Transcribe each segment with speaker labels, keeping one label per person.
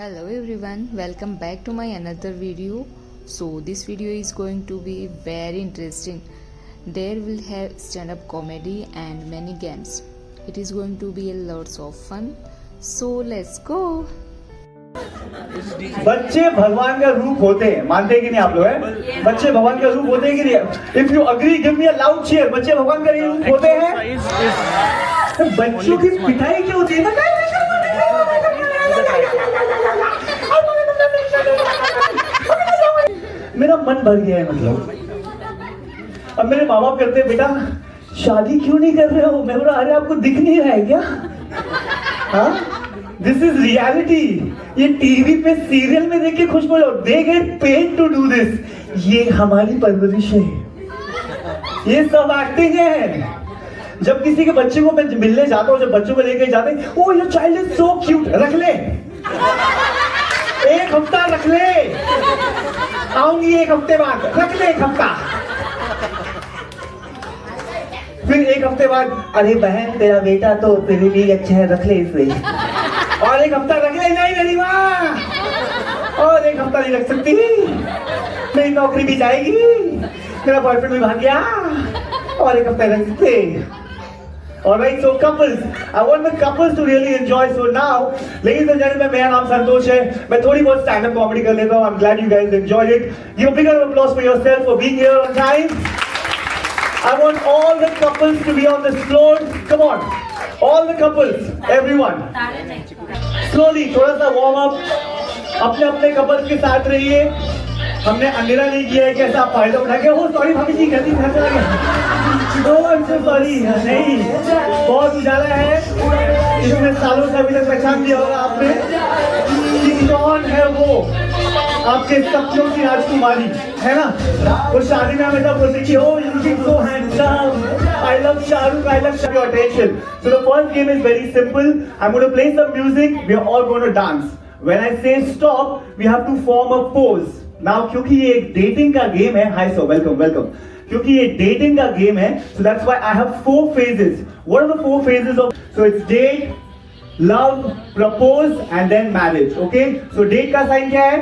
Speaker 1: Hello everyone, welcome back to my another video. So this video is going to be very interesting. There will have stand-up comedy and many games. It is going to be a lots of fun. So let's go.
Speaker 2: बच्चे भगवान का रूप होते हैं, मानते हैं कि नहीं आप लोग हैं? बच्चे भगवान का रूप होते हैं कि नहीं? If you agree, give me a loud cheer. बच्चे भगवान का रूप होते हैं? तो बच्चों की पिटाई क्यों होती है? मेरा मन भर गया है मतलब। अब मेरे माँ बाप कहते हैं बेटा शादी क्यों नहीं कर रहे हो? मैं बोला अरे आपको दिख नहीं रहा है क्या? हाँ? This is reality. ये टीवी पे सीरियल में देख के खुश हो जाओ। They get paid to do this. ये हमारी परवरिश है, ये सब एक्टिंग है। जब किसी के बच्चे को मैं मिलने जाता हूँ, जब बच्चों को लेके जाते हैं, oh your child is so cute, रख ले, एक हफ्ता रख ले, आऊंगी एक हफ्ते बाद, रख ले एक हफ्ता। फिर एक हफ्ते बाद अरे बहन तेरा बेटा तो तेरे लिए अच्छा है, रख ले इसे। और एक हफ्ता रख ले, नहीं मेरी माँ, और एक हफ्ता नहीं रख सकती, मेरी नौकरी भी जाएगी, मेरा बॉयफ्रेंड भी भाग गया, और एक हफ्ता रख सकते। Alright, so couples, I want the couples to really enjoy. So now, ladies and gentlemen, मेरा नाम संतोष है। मैं थोड़ी बहुत stand-up comedy कर लेता हूँ। I'm glad you guys enjoyed it. Give a big round of applause for yourself for being here on time. I want all the couples to be on this floor. Come on, all the couples, everyone. Slowly, थोड़ा सा warm up. अपने अपने couples के साथ रहिए। हमने अंधेरा नहीं किया है कि ऐसा फायदा उठा के हो सॉरी भाभी जी गलती घर चला गया, no I am so sorry. नहीं, बहुत उजाला है, इसमें सालों से अभी तक पहचान दिया होगा आपने कि कौन है वो आपके सपनों की राजकुमारी, है ना? वो शादी में हमेशा बोलते कि oh you looking so handsome, I love Shahrukh, I love your attention. So the first game is very simple. I am going to play some music, we are all going to dance. When I say stop we have to form a pose. Now क्योंकि ये एक dating का game है, हाय so welcome welcome, क्योंकि ये dating का game है, so that's why I have 4 phases. What are the 4 phases of? So it's date, love, propose and then marriage. Okay? So date का साइन क्या है?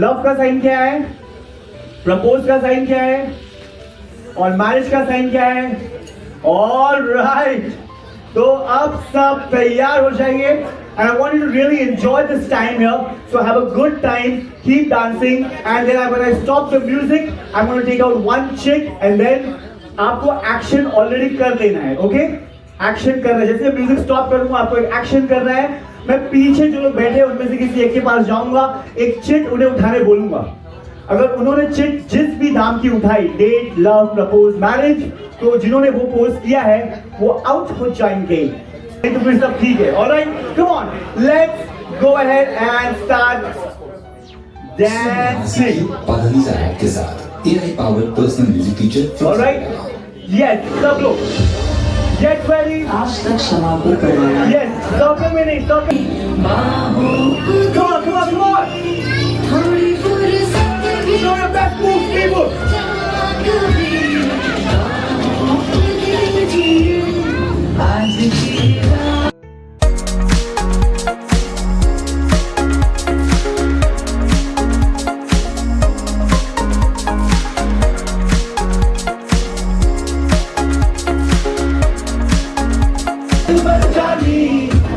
Speaker 2: लव का साइन क्या है? प्रपोज का साइन क्या है? और मैरिज का साइन क्या है? ऑलराइट, तो अब सब तैयार हो जाइए। And I want you to really enjoy this time here. So have a good time, keep dancing, and then when I stop the music, I'm going to take out one chick, and then आपको action already कर लेना है, okay? Action करना है, जैसे music stop करूँगा आपको एक एक्शन करना है। मैं पीछे जो लोग बैठे हैं उनमें से किसी एक के पास जाऊंगा, एक चिट उन्हें उठाने बोलूंगा। अगर उन्होंने चिट जिस भी नाम की उठाई, डेट, लव, प्रपोज, मैरिज, तो जिन्होंने वो पोज किया है वो आउट हो जाएंगे, तो फिर सब ठीक है। Alright, come on, let's go ahead and start dancing.
Speaker 3: Padhni साहब के साथ AI powered personal music teacher.
Speaker 2: Alright, yes, सब लोग गेट रेडी।
Speaker 4: आज तक समापन करवाया।
Speaker 2: यस, सर्कल में नहीं, circle. Come on, come on, come on. Show your best moves, people.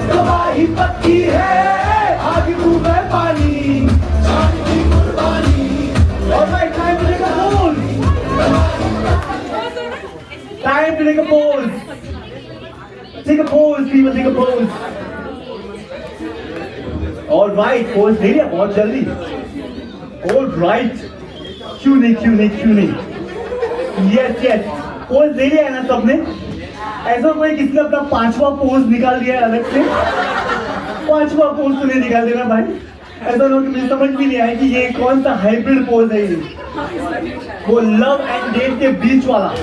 Speaker 2: तबाही पक्की है, आग डूबे पानी, और भाई time to take a pose, time to take a pose, take a pose people, take a pose. Alright, pose ले लिया बहुत जल्दी। ऑलराइट, क्यों नहीं क्यों नहीं क्यों नहीं, यस यस, पोज ले लिया है ना सबने? ऐसा कोई किसी ने अपना 5वां पोज निकाल दिया है अलग से? 5वां पोज तो नहीं निकाल देना भाई, ऐसा लोग मुझे समझ भी नहीं आया कि ये कौन सा हाइब्रिड पोज है ये, वो लव एंड डेट के बीच वाला।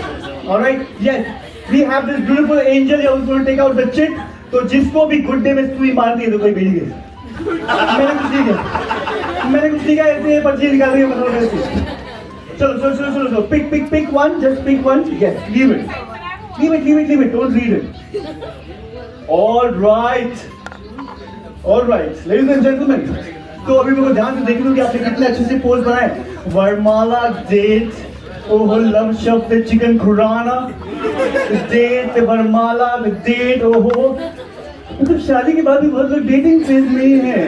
Speaker 2: Alright, yes, we have this beautiful angel here who will take out the chit. तो जिसको भी गुड डे में सुई मार दी है तो कोई बेच गए। मैंने कुछ नहीं किया, मैंने कुछ नहीं किया, ऐसे पर्ची निकाल रही है मतलब ऐसे। चलो चलो चलो चलो चलो, pick pick pick one, just pick one, yes, leave it, leave it, don't read it. All right, alright ladies and gentleman, तो अभी मेरे को ध्यान से देख लो कि आपने कितने अच्छे से पोज बनाए। वरमाला डेट, ओहो लव शब्द चिकन खुराना, डेट वरमाला डेट, ओहो मतलब शादी के बाद भी बहुत लोग डेटिंग फेज में ही है।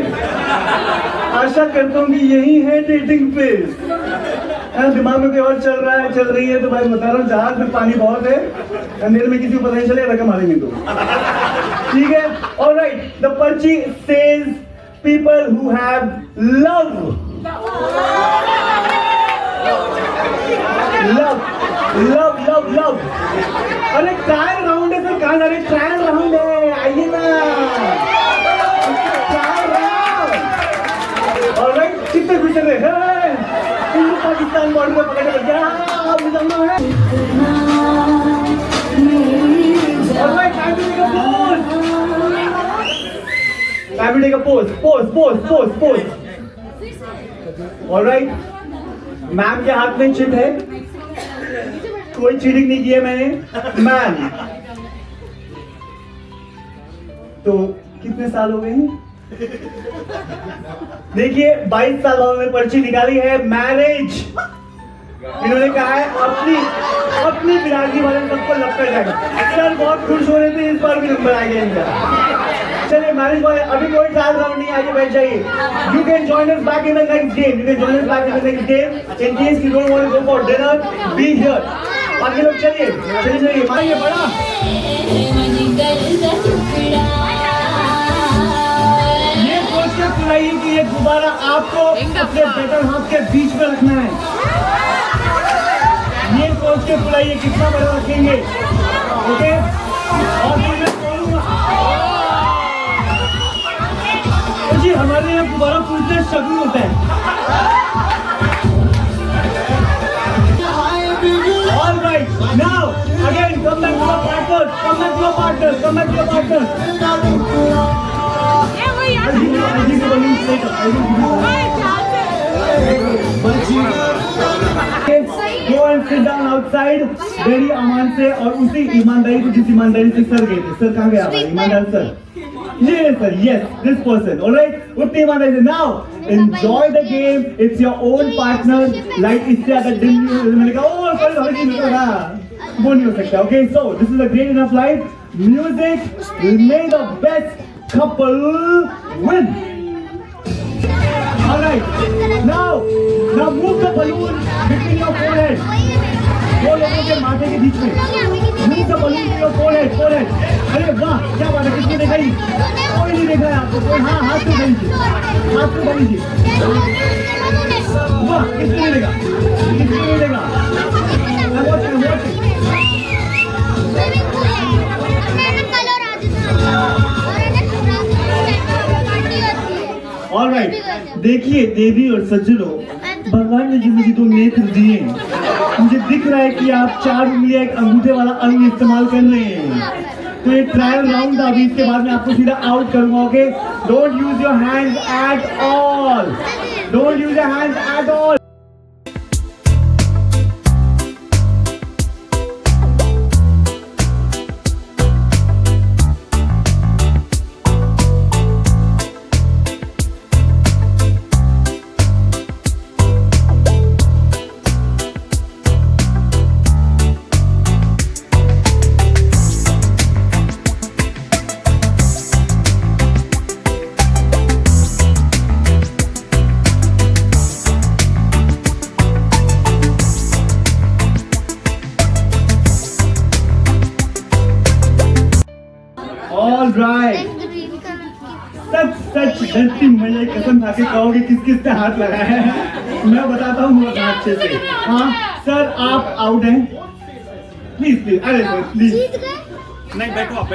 Speaker 2: आशा करता हूँ कि यही है डेटिंग फेज। दिमाग में कोई और चल रहा है, चल रही है तो भाई बता रहा हूँ, जहाज में पानी बहुत है, अंधेरे में किसी को पता नहीं चलेगा, रकम मारेंगे तो ठीक है। ऑलराइट, द पर्ची says people who have love, love. अरे ट्रायल राउंड है सर, कहाँ जा रहे? ट्रायल राउंड है, आइए ना। Trial round. ऑलराइट, कितने खुश रहे हैं? इंडो पाकिस्तान बॉर्डर में पकड़ के गया, अब निकलना है। Alright, time to take a pose. Time to take a pose. All right. Ma'am के हाथ में चिट है, कोई चीटिंग नहीं की है मैंने। मैम, तो कितने साल हो गए हैं? देखिए 22 साल बाद में पर्ची निकाली है मैरिज। इन्होंने कहा है अपनी बिरादरी वाले सबको लब कर जाएगा। सर बहुत खुश हो रहे थे, इस बार भी नंबर आ गया इनका। चलिए मैरिज बॉय, अभी कोई ट्रायल राउंड नहीं, आगे बैठ जाइए। You can join us back in the next game, in case you don't want to go for dinner, be here. बाकी लोग चलिए मारिए बड़ा। ये सोच के सुनाइए कि ये गुब्बारा आपको अपने बेटर हाथ के बीच में रखना है। ये सोच के बुलाइए कितना बड़ा रखेंगे, ओके? और फिर मैं बोलूंगा जी, हमारे यहाँ दोबारा पूछने शुरू होता है। All right, now again come back to your partners. Go and sit down outside very अमान से, और उसी ईमानदारी को जिस ईमानदारी से सर गए थे। सर कहाँ गया हमारे ईमानदार सर? ये sir, yes, this person. All right, उतनी ईमानदारी से। Now enjoy the game. It's your own partner. Like इससे अगर दिन मैंने कहा ओह सॉरी हमें नहीं पता, वो नहीं हो सकता। Okay, so this is a great enough life. Music will make the best couple win. All right, now move the balloon between your forehead. दो लोगों के माथे के बीच में। Move the balloon to your forehead. अरे वाह, क्या बात है, किसने देखा? कोई नहीं देखा है आपको? कोई? हाँ, हाथ से दीजिए। वाह, किसने नहीं देखा? All right, देखिए देवी और सज्जनों, भगवान ने जो मुझे दो नेत्र दिए, मुझे दिख रहा है कि आप 4 उंगलियां एक अंगूठे वाला अंग इस्तेमाल कर रहे हैं। तो ये ट्रायल राउंड था, अभी इसके बाद मैं आपको सीधा आउट करूंगा। Okay, don't use your hands at all. सच धरती मैया कसम खा के कहोगे किस किस से हाथ लगाया है? मैं बताता हूँ अच्छे से। हाँ सर, आप आउट हैं। प्लीज अरे सर प्लीज
Speaker 5: नहीं, बैठो आप।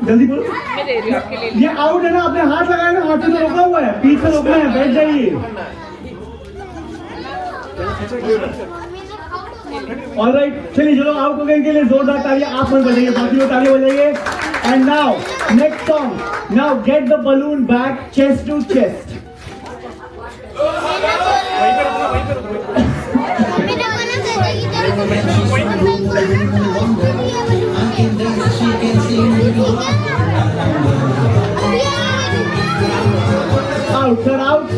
Speaker 2: जल्दी बोलो। ये आउट है ना, आपने हाथ लगाया ना, हाथ से तो रोका हुआ है, पीठ से रोकना है, बैठ जाइए। ऑलराइट, चलिए चलो आउट हो गए, इनके लिए जोरदार तालियां आप मत बजाइए, बाकी लोग तालियां बजाइए। And now next song, now get the balloon back chest to chest. Out sir out.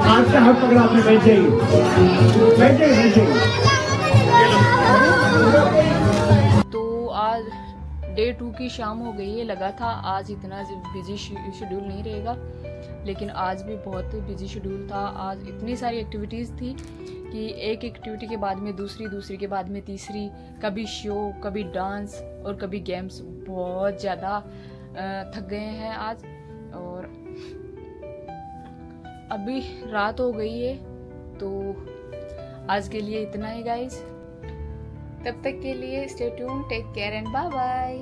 Speaker 2: आज का हाथ पकड़ा आपने, बैठ जाइए बैठ जाइए बैठ जाइए।
Speaker 1: तो आज डे 2 की शाम हो गई है। लगा था आज इतना बिजी शेड्यूल नहीं रहेगा, लेकिन आज भी बहुत बिजी शेड्यूल था। आज इतनी सारी एक्टिविटीज़ थी कि एक एक्टिविटी के बाद में दूसरी, दूसरी के बाद में तीसरी, कभी शो, कभी डांस और कभी गेम्स। बहुत ज़्यादा थक गए हैं आज। और अभी रात हो गई है, तो आज के लिए इतना ही गाइस। तब तक के लिए stay tune, take care and bye bye.